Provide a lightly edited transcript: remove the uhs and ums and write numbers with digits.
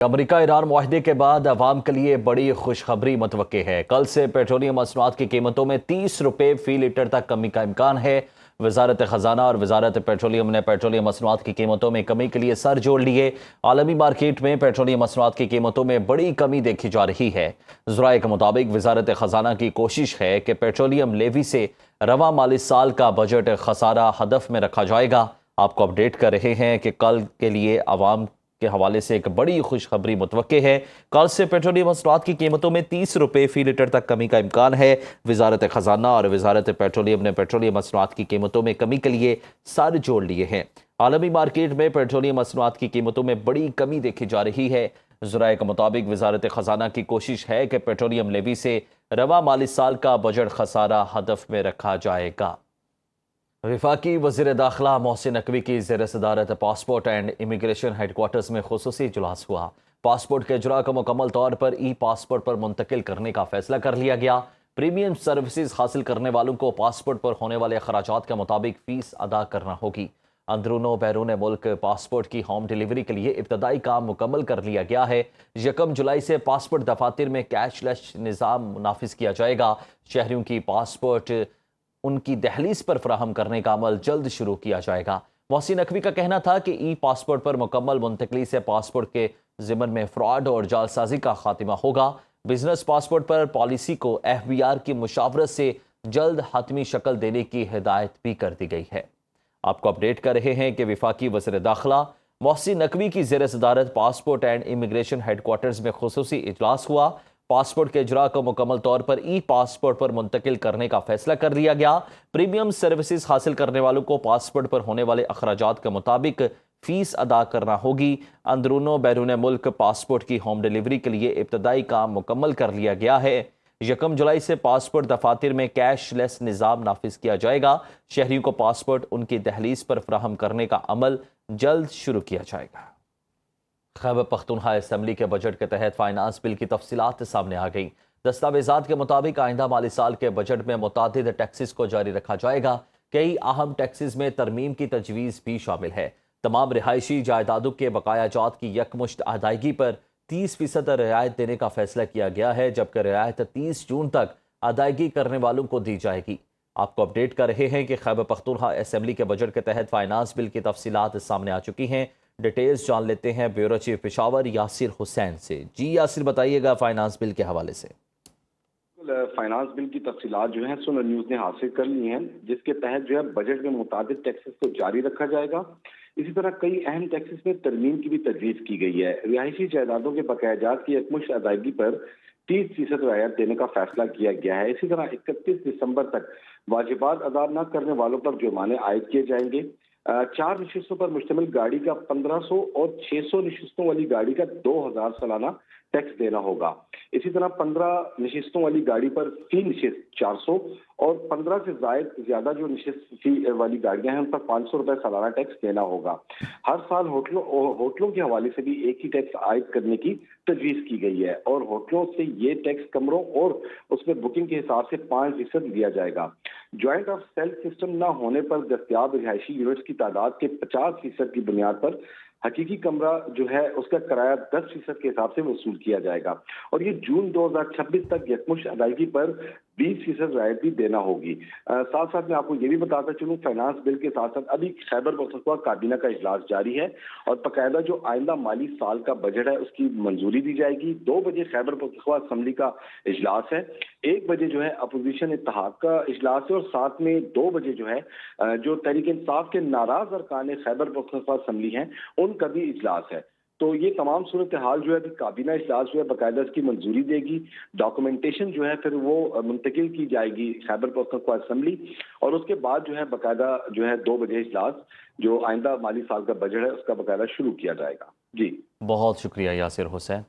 America Iran मुआहदे के बाद अवाम के लिए बड़ी खुशखबरी मुतवक्के है। कल से पेट्रोलियम मसनूआत की कीमतों में 30 रुपये फी लीटर तक कमी का इम्कान है। वजारत खजाना और वजारत पेट्रोलियम ने पेट्रोलियम मसनूआत की कीमतों में कमी के लिए सर जोड़ लिए। आलमी मार्केट में पेट्रोलियम मसनूआत की कीमतों में बड़ी कमी देखी जा रही है। ज़राए के मुताबिक वजारत खजाना की कोशिश है कि पेट्रोलियम लेवी से रवा माली साल का बजट खसारा हदफ में रखा जाएगा। आपको अपडेट कर रहे हैं कि कल के लिए आवाम के हवाले से एक बड़ी खुशखबरी मुतवक्के है। कल से पेट्रोलियम मसनूआत की कीमतों में 30 रुपये फी लीटर तक कमी का इम्कान है। वजारत खजाना और वजारत पेट्रोलियम ने पेट्रोलियम मसनूआत की कीमतों में कमी के लिए सर जोड़ लिए हैं। आलमी मार्केट में पेट्रोलियम मसनूआत की कीमतों में बड़ी कमी देखी जा रही है। ज़राए के मुताबिक वजारत खजाना की कोशिश है कि पेट्रोलियम लेवी से रवा माली साल का बजट खसारा हदफ में रखा जाएगा। वफाकी वज़ीर दाखिला मोहसिन नकवी की ज़ेर सदारत पासपोर्ट एंड इमिग्रेशन हेडक्वार्टर्स में खुसूसी इजलास हुआ। पासपोर्ट के इजरा को मुकम्मल तौर पर ई पासपोर्ट पर मुंतकिल करने का फैसला कर लिया गया। प्रीमियम सर्विसेज हासिल करने वालों को पासपोर्ट पर होने वाले अखराजात के मुताबिक फ़ीस अदा करना होगी। अंदरूनो बैरून मुल्क पासपोर्ट की होम डिलीवरी के लिए इब्तदाई काम मुकम्मल कर लिया गया है। 1 जुलाई से पासपोर्ट दफातर में कैशलेस निज़ाम नाफिज किया जाएगा। शहरियों की पासपोर्ट उनकी दहलीज पर फराहम करने का अमल जल्द शुरू किया जाएगा। मोहसिन नकवी का कहना था कि ई पासपोर्ट पर मुकम्मल मुंतकली से पासपोर्ट के ज़िमन में फ्रॉड और जालसाजी का खात्मा होगा। बिजनेस पासपोर्ट पर पॉलिसी को FBI की मुशावरत से जल्द हतमी शक्ल देने की हिदायत भी कर दी गई है। आपको अपडेट कर रहे हैं कि वफाकी वज़ीर दाखिला मोहसिन नकवी की ज़ेर सदारत पासपोर्ट एंड इमिग्रेशन हेडक्वार्टर्स में खुसूसी इजलास हुआ। पासपोर्ट के इजरा को मुकम्मल तौर पर ई पासपोर्ट पर मुंतकिल करने का फैसला कर लिया गया। प्रीमियम सर्विसेज हासिल करने वालों को पासपोर्ट पर होने वाले अखराजात के मुताबिक फ़ीस अदा करना होगी। अंदरूनो बैरून मुल्क पासपोर्ट की होम डिलीवरी के लिए इब्तदाई काम मुकम्मल कर लिया गया है। 1 जुलाई से पासपोर्ट दफातर में कैशलेस निज़ाम नाफिज किया जाएगा। शहरियों को पासपोर्ट उनकी दहलीज पर फराहम करने का अमल जल्द शुरू किया जाएगा। खैबर पख्तूनख्वा असम्बली के बजट के तहत फाइनेंस बिल की तफसीलात सामने आ गई। दस्तावेजात के मुताबिक आइंदा माली साल के बजट में मुतादिद टैक्सेस को जारी रखा जाएगा। कई अहम टैक्सेस में तरमीम की तजवीज़ भी शामिल है। तमाम रिहायशी जायदादों के बकायाजात की यकमुश्त अदायगी पर 30% रियायत देने का फैसला किया गया है, जबकि रियायत 30 जून तक अदायगी करने वालों को दी जाएगी। आपको अपडेट कर रहे हैं कि खैबर पख्तूनख्वा असम्बली के बजट के तहत फाइनेंस बिल की तफसीलात सामने आ चुकी हैं। डिटेल्स जान लेते हैं ब्यूरो चीफ पेशावर यासिर हुसैन से। जी यासिर, बताइएगा फाइनेंस बिल के हवाले से। फाइनेंस बिल की तफसीलात जो है सुनर न्यूज़ ने हासिल कर ली हैं, जिसके तहत जो है बजट में मुताबिक टैक्सेस को जारी रखा जाएगा। इसी तरह कई अहम टैक्सेस में तरमीम की भी तजवीज़ की गई है। रिहायशी जायदादों के बकायाजात की एकमुश्त अदायगी पर 30% रियायत देने का फैसला किया गया है। इसी तरह 31 दिसंबर तक वाजिबात अदा न करने वालों पर जुर्माने आयद किए जाएंगे। 4 नशिस्तों पर मुश्तमिल गाड़ी का 1500 और 600 नशिस्तों वाली गाड़ी का 2000 सालाना टैक्स देना होगा। इसी तरह 15 नशिस्तों वाली गाड़ी पर फी नशिस्त 400 और 15 से ज्यादा जो नशिस्त फी वाली गाड़ियां हैं उन पर 500 रुपए सालाना टैक्स देना होगा। हर साल होटलों के हवाले से भी एक ही टैक्स आयद करने की तजवीज़ की गई है और होटलों से ये टैक्स कमरों और उसमें बुकिंग के हिसाब से 5% लिया जाएगा। ज्वाइंट ऑफ सेल्फ सिस्टम न होने पर दस्तयाब रिहायशी यूनिट्स की तादाद के 50% की बुनियाद पर हकीकी कमरा जो है उसका किराया 10% के हिसाब से वसूल किया जाएगा और ये जून 2026 तक यकमुश्त अदायगी पर 20% रियायत भी देना होगी। साथ साथ मैं आपको ये भी बताता चलूँ, फाइनेंस बिल के साथ साथ अभी खैबर पख्तूनख्वा काबीना का इजलास जारी है और बाकायदा जो आइंदा माली साल का बजट है उसकी मंजूरी दी जाएगी। 2 बजे खैबर पख्तूनख्वा असम्बली का इजलास है, 1 बजे जो है अपोजिशन इत्तेहाद का इजलास है और साथ में 2 बजे जो है जो तहरीक इंसाफ के नाराज अरकान खैबर पख्तूनख्वा असम्बली हैं उनका भी इजलास है। तो ये तमाम सूरत हाल जो है काबीना इजलास जो है बाकायदा इसकी मंजूरी देगी। डॉक्यूमेंटेशन जो है फिर वो मुंतकिल की जाएगी खैबर पख्तूनख्वा असम्बली और उसके बाद जो है बाकायदा जो है 2 बजे इजलास जो आइंदा माली साल का बजट है उसका बाकायदा शुरू किया जाएगा। जी बहुत शुक्रिया यासिर हुसैन।